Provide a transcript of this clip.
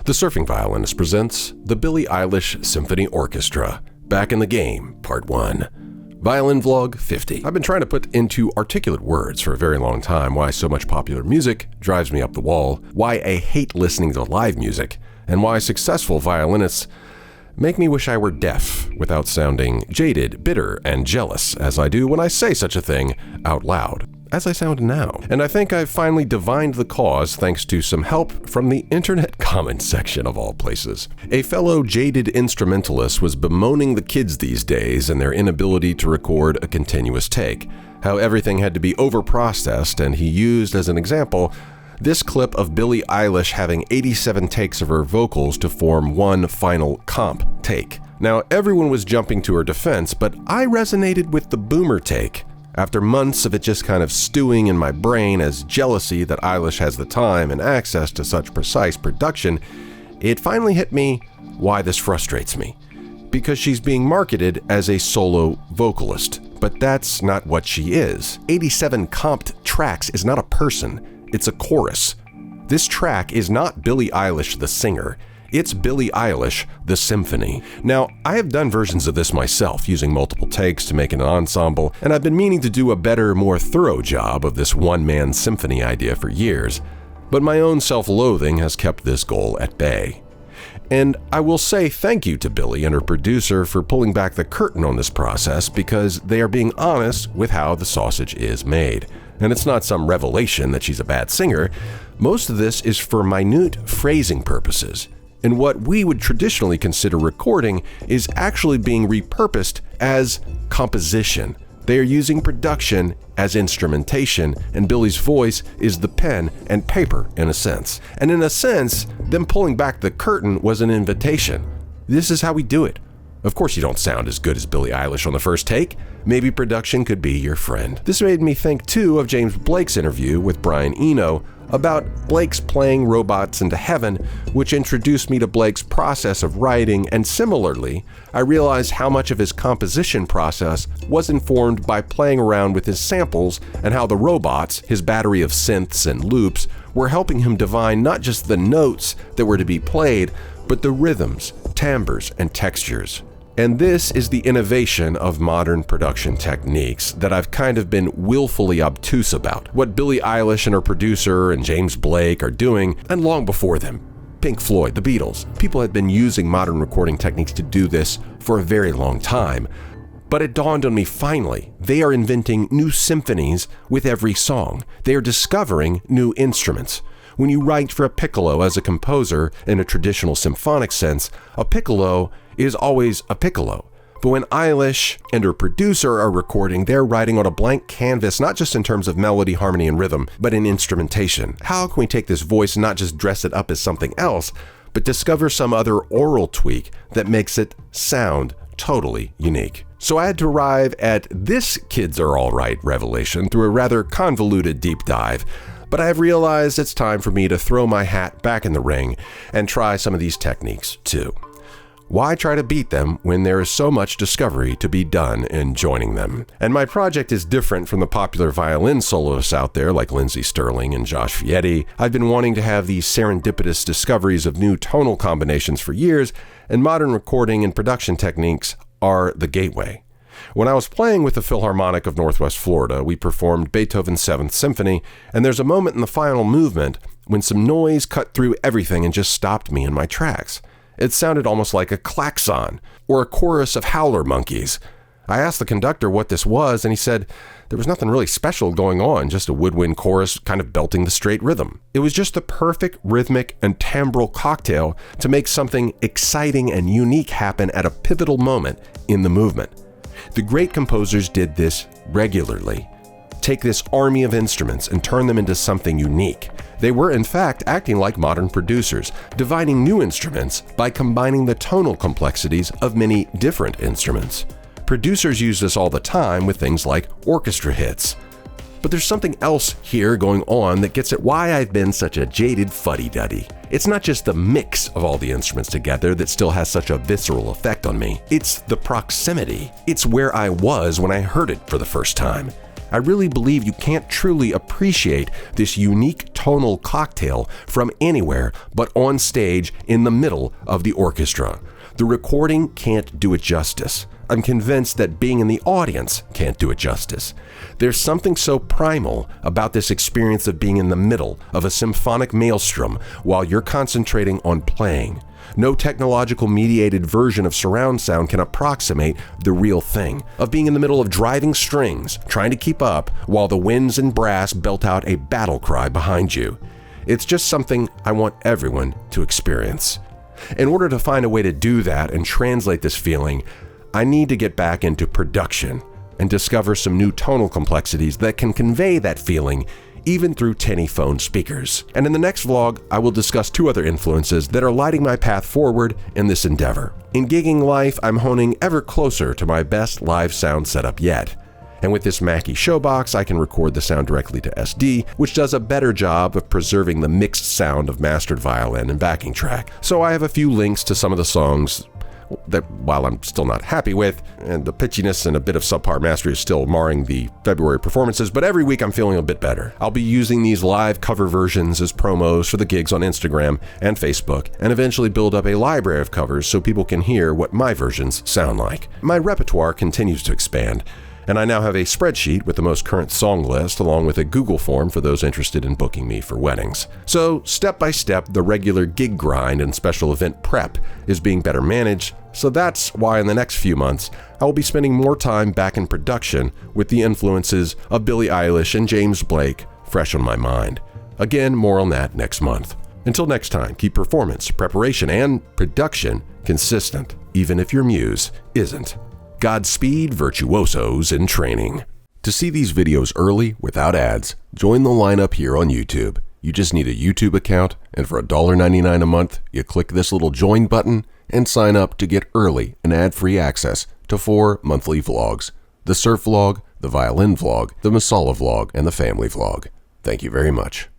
The Surfing Violinist presents the Billie Eilish Symphony Orchestra, Back in the Game, Part 1. Violin Vlog 50. I've been trying to put into articulate words for a very long time why so much popular music drives me up the wall, why I hate listening to live music, and why successful violinists make me wish I were deaf without sounding jaded, bitter, and jealous as I do when I say such a thing out loud, as I sound now. And I think I've finally divined the cause thanks to some help from the internet comments section of all places. A fellow jaded instrumentalist was bemoaning the kids these days and their inability to record a continuous take, how everything had to be overprocessed, and he used as an example this clip of Billie Eilish having 87 takes of her vocals to form one final comp take. Now, everyone was jumping to her defense, but I resonated with the boomer take. After months of it just kind of stewing in my brain as jealousy that Eilish has the time and access to such precise production, it finally hit me why this frustrates me. Because she's being marketed as a solo vocalist, but that's not what she is. 87 comped tracks is not a person. It's a chorus. This track is not Billie Eilish the singer, it's Billie Eilish the symphony. Now, I have done versions of this myself, using multiple takes to make an ensemble, and I've been meaning to do a better, more thorough job of this one-man symphony idea for years, but my own self-loathing has kept this goal at bay. And I will say thank you to Billie and her producer for pulling back the curtain on this process, because they are being honest with how the sausage is made. And it's not some revelation that she's a bad singer. Most of this is for minute phrasing purposes. And what we would traditionally consider recording is actually being repurposed as composition. They are using production as instrumentation, and Billie's voice is the pen and paper in a sense. And in a sense, them pulling back the curtain was an invitation. This is how we do it. Of course you don't sound as good as Billie Eilish on the first take. Maybe production could be your friend. This made me think too of James Blake's interview with Brian Eno about Blake's playing Robots into Heaven, which introduced me to Blake's process of writing, and similarly, I realized how much of his composition process was informed by playing around with his samples and how the robots, his battery of synths and loops, were helping him divine not just the notes that were to be played, but the rhythms, timbres, and textures. And this is the innovation of modern production techniques that I've kind of been willfully obtuse about. What Billie Eilish and her producer and James Blake are doing, and long before them, Pink Floyd, the Beatles, people had been using modern recording techniques to do this for a very long time. But it dawned on me finally, they are inventing new symphonies with every song. They are discovering new instruments. When you write for a piccolo as a composer in a traditional symphonic sense, a piccolo is always a piccolo. But when Eilish and her producer are recording, they're writing on a blank canvas, not just in terms of melody, harmony, and rhythm, but in instrumentation. How can we take this voice and not just dress it up as something else, but discover some other oral tweak that makes it sound totally unique? So I had to arrive at this Kids Are Alright revelation through a rather convoluted deep dive. But I have realized it's time for me to throw my hat back in the ring and try some of these techniques too. Why try to beat them when there is so much discovery to be done in joining them? And my project is different from the popular violin soloists out there like Lindsey Sterling and Josh Vietti. I've been wanting to have these serendipitous discoveries of new tonal combinations for years, and modern recording and production techniques are the gateway. When I was playing with the Philharmonic of Northwest Florida, we performed Beethoven's 7th Symphony, and there's a moment in the final movement when some noise cut through everything and just stopped me in my tracks. It sounded almost like a klaxon or a chorus of howler monkeys. I asked the conductor what this was, and he said there was nothing really special going on, just a woodwind chorus kind of belting the straight rhythm. It was just the perfect rhythmic and timbral cocktail to make something exciting and unique happen at a pivotal moment in the movement. The great composers did this regularly. Take this army of instruments and turn them into something unique. They were, in fact, acting like modern producers, dividing new instruments by combining the tonal complexities of many different instruments. Producers use this all the time with things like orchestra hits. But there's something else here going on that gets at why I've been such a jaded fuddy-duddy. It's not just the mix of all the instruments together that still has such a visceral effect on me. It's the proximity. It's where I was when I heard it for the first time. I really believe you can't truly appreciate this unique tonal cocktail from anywhere but on stage in the middle of the orchestra. The recording can't do it justice. I'm convinced that being in the audience can't do it justice. There's something so primal about this experience of being in the middle of a symphonic maelstrom while you're concentrating on playing. No technological mediated version of surround sound can approximate the real thing of being in the middle of driving strings, trying to keep up while the winds and brass belt out a battle cry behind you. It's just something I want everyone to experience. In order to find a way to do that and translate this feeling, I need to get back into production and discover some new tonal complexities that can convey that feeling even through tinny phone speakers. And in the next vlog, I will discuss 2 other influences that are lighting my path forward in this endeavor. In gigging life, I'm honing ever closer to my best live sound setup yet. And with this Mackie Showbox, I can record the sound directly to SD, which does a better job of preserving the mixed sound of mastered violin and backing track. So I have a few links to some of the songs that, while I'm still not happy with, and the pitchiness and a bit of subpar mastery is still marring the February performances, but every week I'm feeling a bit better. I'll be using these live cover versions as promos for the gigs on Instagram and Facebook, and eventually build up a library of covers so people can hear what my versions sound like. My repertoire continues to expand, and I now have a spreadsheet with the most current song list along with a Google form for those interested in booking me for weddings. So step by step, the regular gig grind and special event prep is being better managed, so that's why in the next few months, I will be spending more time back in production with the influences of Billie Eilish and James Blake fresh on my mind. Again, more on that next month. Until next time, keep performance, preparation, and production consistent, even if your muse isn't. Godspeed, virtuosos in training. To see these videos early without ads, join the lineup here on YouTube. You just need a YouTube account, and for $1.99 a month, you click this little join button and sign up to get early and ad-free access to 4 monthly vlogs: the surf vlog, the violin vlog, the Masala vlog, and the family vlog. Thank you very much.